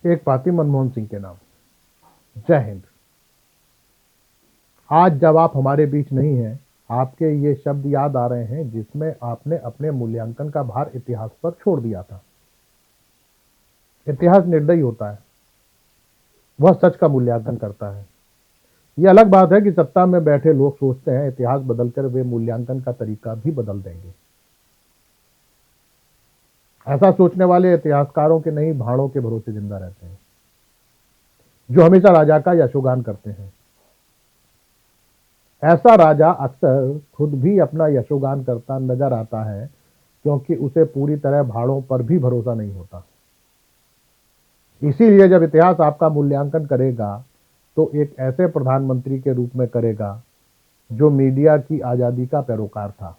एक पाती मनमोहन सिंह के नाम। जय हिंद। आज जब आप हमारे बीच नहीं हैं, आपके ये शब्द याद आ रहे हैं जिसमें आपने अपने मूल्यांकन का भार इतिहास पर छोड़ दिया था। इतिहास निर्दयी होता है, वह सच का मूल्यांकन करता है। यह अलग बात है कि सत्ता में बैठे लोग सोचते हैं इतिहास बदलकर वे मूल्यांकन का तरीका भी बदल देंगे। ऐसा सोचने वाले इतिहासकारों के नहीं, भाड़ों के भरोसे जिंदा रहते हैं, जो हमेशा राजा का यशोगान करते हैं। ऐसा राजा अक्सर खुद भी अपना यशोगान करता नजर आता है, क्योंकि उसे पूरी तरह भाड़ों पर भी भरोसा नहीं होता। इसीलिए जब इतिहास आपका मूल्यांकन करेगा तो एक ऐसे प्रधानमंत्री के रूप में करेगा जो मीडिया की आजादी का पैरोकार था,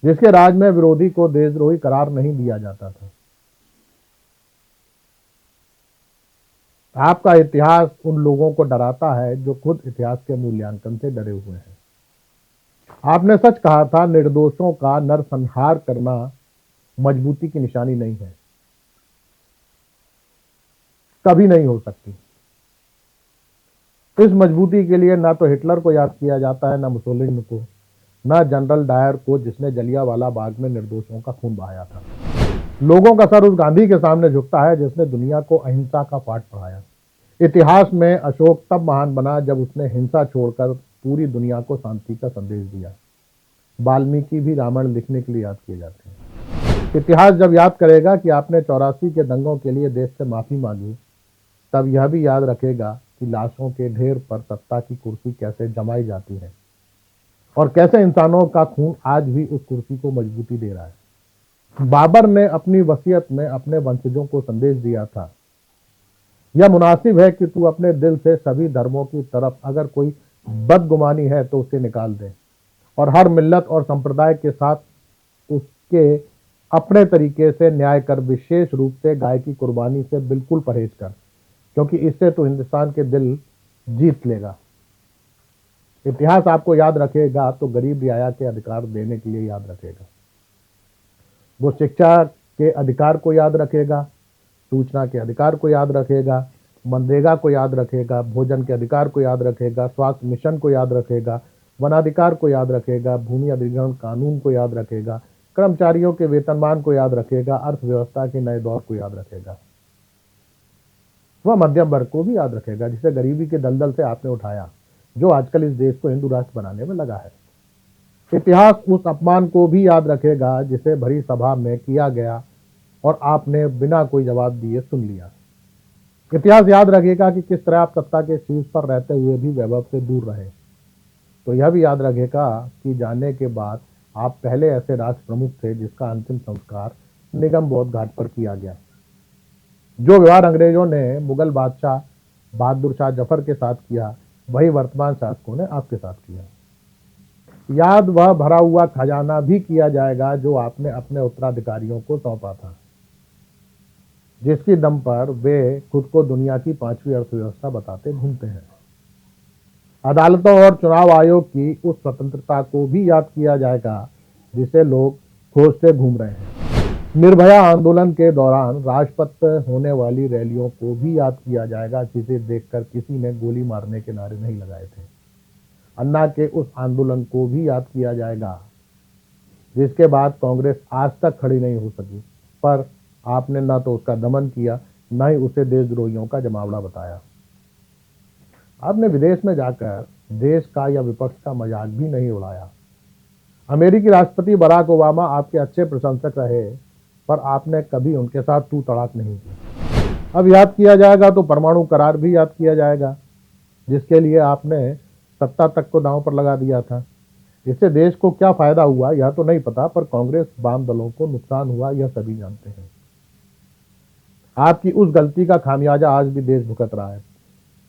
जिसके राज में विरोधी को देशद्रोही करार नहीं दिया जाता था। आपका इतिहास उन लोगों को डराता है जो खुद इतिहास के मूल्यांकन से डरे हुए हैं। आपने सच कहा था, निर्दोषों का नरसंहार करना मजबूती की निशानी नहीं है, कभी नहीं हो सकती। इस मजबूती के लिए ना तो हिटलर को याद किया जाता है, ना मुसोलिनी को, ना जनरल डायर को जिसने जलियांवाला बाग में निर्दोषों का खून बहाया था। लोगों का सर उस गांधी के सामने झुकता है जिसने दुनिया को अहिंसा का पाठ पढ़ाया। इतिहास में अशोक तब महान बना जब उसने हिंसा छोड़कर पूरी दुनिया को शांति का संदेश दिया। वाल्मीकि भी रामायण लिखने के लिए याद किए जाते हैं। इतिहास जब याद करेगा कि आपने 84 के दंगों के लिए देश से माफी मांगी, तब यह भी याद रखेगा कि लाशों के ढेर पर सत्ता की कुर्सी कैसे जमाई जाती है और कैसे इंसानों का खून आज भी उस कुर्सी को मजबूती दे रहा है। बाबर ने अपनी वसीयत में अपने वंशजों को संदेश दिया था, यह मुनासिब है कि तू अपने दिल से सभी धर्मों की तरफ अगर कोई बदगुमानी है तो उसे निकाल दे और हर मिल्लत और संप्रदाय के साथ उसके अपने तरीके से न्याय कर, विशेष रूप से गाय की कुर्बानी से बिल्कुल परहेज कर, क्योंकि इससे तो हिंदुस्तान के दिल जीत लेगा। इतिहास आपको याद रखेगा तो गरीब रियाया के अधिकार देने के लिए याद रखेगा, वो शिक्षा के अधिकार को याद रखेगा, सूचना के अधिकार को याद रखेगा, मनरेगा को याद रखेगा, भोजन के अधिकार को याद रखेगा, स्वास्थ्य मिशन को याद रखेगा, वनाधिकार को याद रखेगा, भूमि अधिग्रहण कानून को याद रखेगा, कर्मचारियों के वेतनमान को याद रखेगा, अर्थव्यवस्था के नए दौर को याद रखेगा। वह मध्यम वर्ग को भी याद रखेगा जिसे गरीबी के दलदल से आपने उठाया, जो आजकल इस देश को हिंदू राष्ट्र बनाने में लगा है। इतिहास उस अपमान को भी याद रखेगा जिसे भरी सभा में किया गया और आपने बिना कोई जवाब दिए सुन लिया। इतिहास याद रखेगा कि किस तरह आप सत्ता के शीर्ष पर रहते हुए भी वैभव से दूर रहे। तो यह भी याद रखेगा कि जाने के बाद आप पहले ऐसे राष्ट्र प्रमुख थे जिसका अंतिम संस्कार निगम बोध घाट पर किया गया। जो व्यवहार अंग्रेजों ने मुगल बादशाह बहादुर शाह जफर के साथ किया, वही वर्तमान शासकों ने आपके साथ किया। याद वह भरा हुआ खजाना भी किया जाएगा जो आपने अपने उत्तराधिकारियों को सौंपा था, जिसकी दम पर वे खुद को दुनिया की 5वीं अर्थव्यवस्था बताते घूमते हैं। अदालतों और चुनाव आयोग की उस स्वतंत्रता को भी याद किया जाएगा जिसे लोग खोजते घूम रहे हैं। निर्भया आंदोलन के दौरान राजपथ होने वाली रैलियों को भी याद किया जाएगा जिसे देखकर किसी ने गोली मारने के नारे नहीं लगाए थे। अन्ना के उस आंदोलन को भी याद किया जाएगा जिसके बाद कांग्रेस आज तक खड़ी नहीं हो सकी, पर आपने न तो उसका दमन किया, न ही उसे देशद्रोहियों का जमावड़ा बताया। आपने विदेश में जाकर देश का या विपक्ष का मजाक भी नहीं उड़ाया। अमेरिकी राष्ट्रपति बराक ओबामा आपके अच्छे प्रशंसक रहे, पर आपने कभी उनके साथ तू तड़ाक नहीं की। अब याद किया जाएगा तो परमाणु करार भी याद किया जाएगा जिसके लिए आपने सत्ता तक को दांव पर लगा दिया था। इससे देश को क्या फायदा हुआ यह तो नहीं पता, पर कांग्रेस वाम दलों को नुकसान हुआ यह सभी जानते हैं। आपकी उस गलती का खामियाजा आज भी देश भुगत रहा है।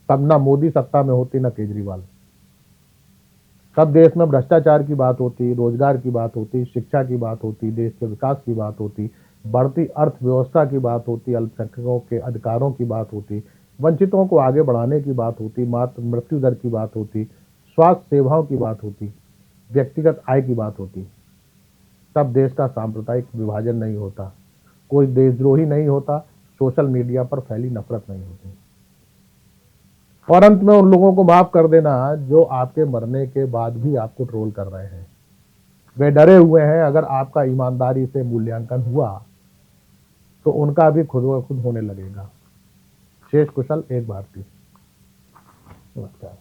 तब ना मोदी सत्ता में होती, ना केजरीवाल। तब देश में भ्रष्टाचार की बात होती, रोजगार की बात होती, शिक्षा की बात होती, देश के विकास की बात होती, बढ़ती अर्थव्यवस्था की बात होती, अल्पसंख्यकों के अधिकारों की बात होती, वंचितों को आगे बढ़ाने की बात होती, मातृ मृत्यु दर की बात होती, स्वास्थ्य सेवाओं की बात होती, व्यक्तिगत आय की बात होती। तब देश का सांप्रदायिक विभाजन नहीं होता, कोई देशद्रोही नहीं होता, सोशल मीडिया पर फैली नफरत नहीं होती। और अंत में उन लोगों को माफ कर देना जो आपके मरने के बाद भी आपको ट्रोल कर रहे हैं। वे डरे हुए हैं अगर आपका ईमानदारी से मूल्यांकन हुआ तो उनका भी खुद ब खुद होने लगेगा। शेष कुशल, एक भारतीय। नमस्कार।